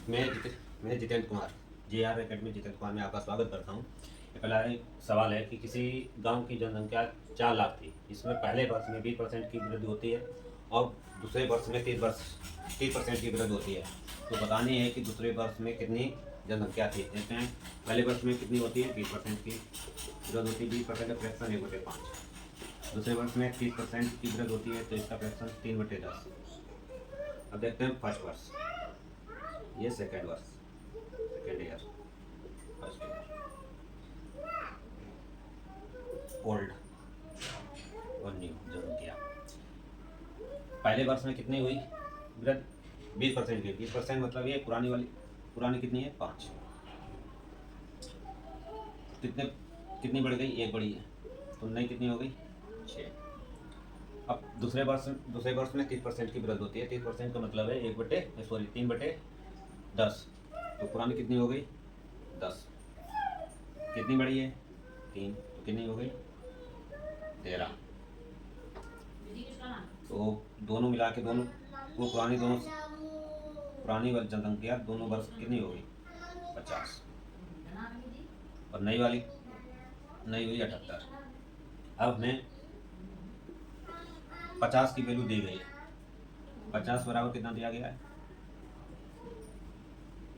मैं Jitendra Kumar JR academy Jitendra Kumar में आपका स्वागत करता हूँ। पहला सवाल है कि किसी गांव की जनसंख्या 4 लाख थी। इसमें पहले वर्ष में 20% की वृद्धि होती है और दूसरे वर्ष में 30% की वृद्धि होती है। तो बतानी है कि दूसरे वर्ष में कितनी जनसंख्या थी। देखते हैं पहले वर्ष में कितनी होती है, 20% की वृद्धि होती है। 20% का फ्रैक्शन 1/5। दूसरे वर्ष में 30% की वृद्धि होती है, तो इसका फ्रैक्शन 3/10। अब देखते हैं फर्स्ट वर्ष, ये सेकेंड वर्ष, second year, first year, old और न्यू जनसंख्या। पहले वर्ष में कितनी हुई वृद्धि? 20% की। 20% मतलब ये पुरानी कितनी है? 5। कितनी बढ़ गई? 1 बढ़ी है, तो नई कितनी हो गई? 6। अब दूसरे वर्ष में 30% की वृद्धि होती है। 30% का मतलब है 3/10। तो पुरानी कितनी हो गई? 10। कितनी बढ़ी है? 3। तो कितनी हो गई? 13। तो दोनों मिला के पुरानी वाली जनसंख्या दोनों वर्ष कितनी हो गई? 50। और नई हुई 78। अब हमें 50 की वैल्यू दी गई है। 50 बराबर कितना दिया गया है?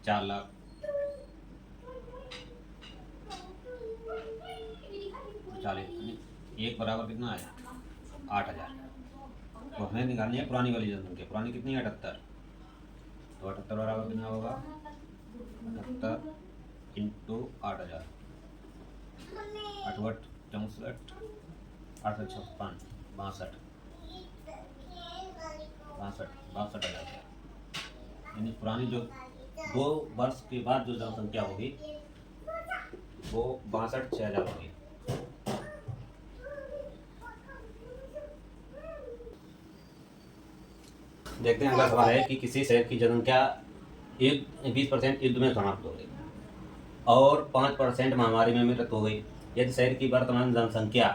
4 लाख। 40। 1 बराबर कितना है? 8000। तो हमें निकालनी है पुरानी वाली जनसंख्या। पुरानी कितनी है? 78। तो 78 बराबर कितना होगा? 78 इंटू 8000। 8 8 64, 8 56, 62,000। यानी पुरानी जो 2 वर्ष के बाद जो जनसंख्या होगी वो 62,600 होगी। देखते हैं अगला सवाल है कि किसी शहर की जनसंख्या 20% युद्ध में समाप्त हो गई और 5% महामारी में मृत हो गई। यदि शहर की वर्तमान जनसंख्या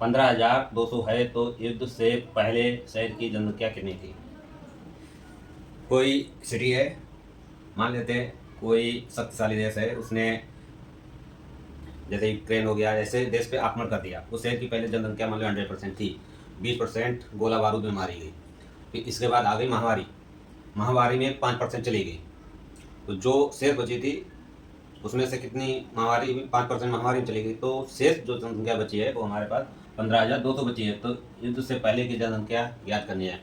15,200 है तो युद्ध से पहले शहर की जनसंख्या कितनी थी? कोई सिटी है, मान लेते हैं कोई शक्तिशाली देश है, उसने जैसे यूक्रेन हो गया, ऐसे देश पे आक्रमण कर दिया। उस शहर की पहले जनसंख्या मान लो 100% थी, 20% गोला बारूद में मारी गई। फिर इसके बाद आ गई महामारी में 5% चली गई। तो जो शेष बची थी उसमें से कितनी 5% महामारी में चली गई, तो शेष जो जनसंख्या बची है वो हमारे पास 15,200 बची है। तो युद्ध से पहले की जनसंख्या ज्ञात करनी है।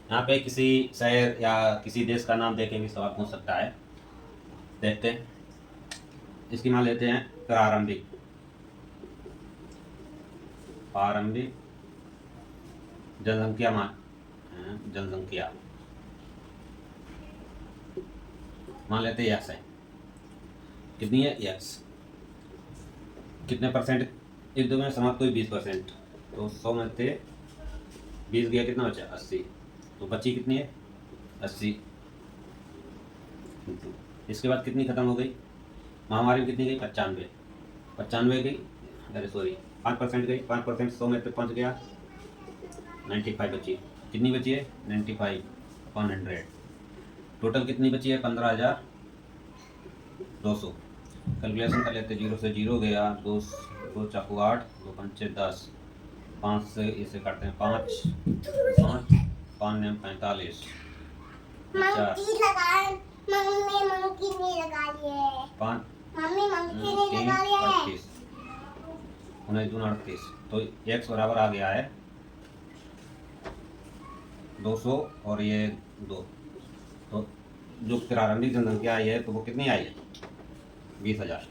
यहाँ पे किसी शहर या किसी देश का नाम देके भी सवाल पूछ सकता है। देखते हैं, इसकी मान लेते हैं प्रारंभिक जनसंख्या मान लेते हैं यस है। कितनी है? यस। कितने परसेंट युद्ध में समाप्त हुई? 20%। तो 100 में से 20 गया, कितना बचा? 80। तो बची कितनी है? 80। इसके बाद कितनी खत्म हो गई? महामारी में कितनी गई? 95 गई। अरे सॉरी, 5% गई। 5% 100 में से 5 गया, 95 बची। कितनी बची है? 95 अपॉन 100। टोटल कितनी बची है? 15,200। कैलकुलेशन कर लेते। 0 से 0 गया, 2 चाकू 8, 2 पंचे 10, 5 से इसे काटते हैं 5 5 ने 45, 5 3 38, 38। तो x बराबर आ गया है 200 और ये 2। तो जो प्रारंभिक जनसंख्या आई है तो वो कितनी आई है? 20,000।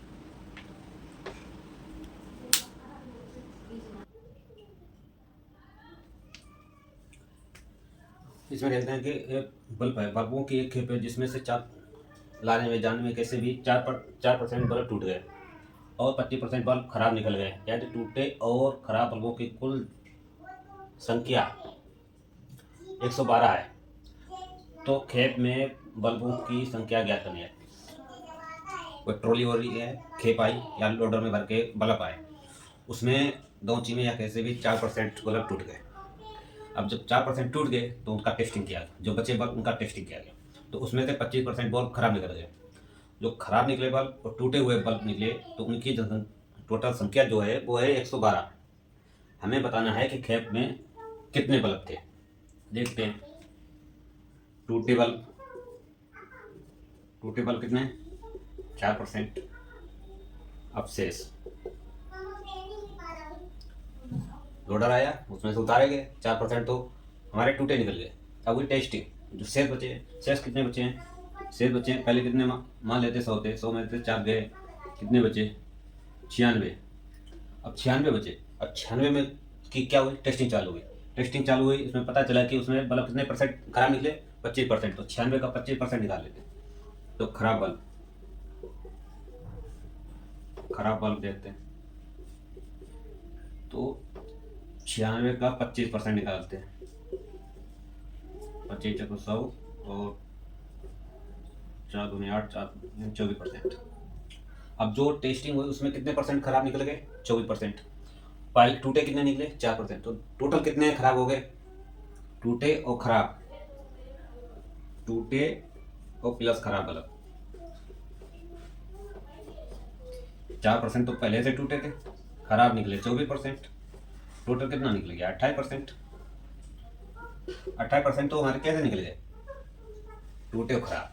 इसमें देखते हैं कि एक बल्ब है, बल्बों की एक खेप है जिसमें से लाने में जाने में कैसे भी 4% बल्ब टूट गए और 25% बल्ब खराब निकल गए। यानी टूटे और खराब बल्बों की कुल संख्या 112 है। तो खेप में बल्बों की संख्या ज्ञात करनी है। कोई ट्रॉली हो रही है, खेप आई या लोडर में भर के बल्ब आए, उसमें 2 में या कैसे भी 4% बल्ब टूट गए। अब जब 4% टूट गए तो उनका टेस्टिंग किया गया, जो बचे बल्ब उनका टेस्टिंग किया गया। तो उसमें से 25% बल्ब खराब निकल गए। जो खराब निकले बल्ब और टूटे हुए बल्ब निकले तो उनकी टोटल संख्या जो है वो है 112। हमें बताना है कि खेप में कितने बल्ब थे। देखते हैं। टूटे बल्ब कितने? 4%। अब शेष लोडर आया, उसमें से उतारे गए 4%, तो हमारे टूटे निकल गए। अब हुई टेस्टिंग, जो शेष बचे, शेष कितने बचे हैं? शेष बचे हैं पहले कितने मान लेते 100 थे, 100 में से 4 गए, कितने बचे? 96। अब 96 बचे। अब 96 में की क्या हुई? टेस्टिंग चालू हुई। टेस्टिंग चालू हुई, इसमें पता चला कि उसमें बल्ब कितने परसेंट खराब निकले? 25%। तो 96 का 25% निकाल लेते। तो खराब बल्ब देखते हैं। तो 96 का 25% निकालते हैं। 25 चको 100 और 4 दूनी 8, 24%। अब जो टेस्टिंग हुई उसमें कितने परसेंट खराब निकल गए? 24%। पहले टूटे कितने निकले? 4%। तो टोटल कितने खराब हो गए? टूटे और खराब, टूटे और प्लस खराब बल्ब। 4% तो पहले से टूटे थे, खराब निकले 24%। टोटल कितना निकल गया? 28%। 28% तो हमारे कैसे निकल गए? टूटे और खराब।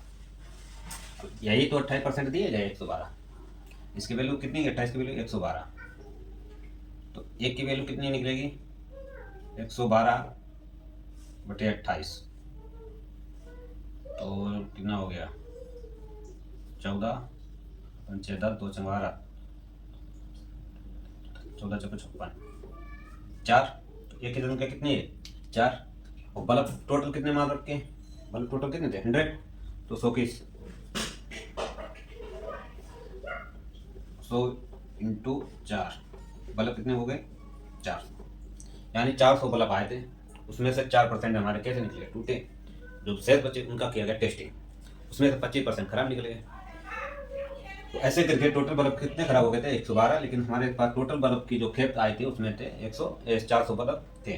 यही तो 28% दिए गए 112। इसकी वैल्यू कितनी है? 28 की वैल्यू 112। तो एक की वैल्यू कितनी निकलेगी? 112/28। तो कितना हो गया? 14, 5, 6, 10, 2, 12, 14 चौके 56, 4। तो एक की संख्या कितनी है? 4। और बल्ब टोटल कितने मान रखे हैं? बल्ब टोटल कितने थे? 100। तो 100 इंटू 4, बल्ब कितने हो गए? 4। यानी 400 बल्ब आए थे, उसमें से 4% हमारे कैसे निकले? टूटे। जो शेष बचे उनका किया गया टेस्टिंग, उसमें से 25% खराब निकल गए। तो ऐसे करके टोटल बल्ब कितने खराब हो गए थे? 112। लेकिन हमारे पास टोटल बल्ब की जो खेप आई थी उसमें थे 400 बल्ब थे।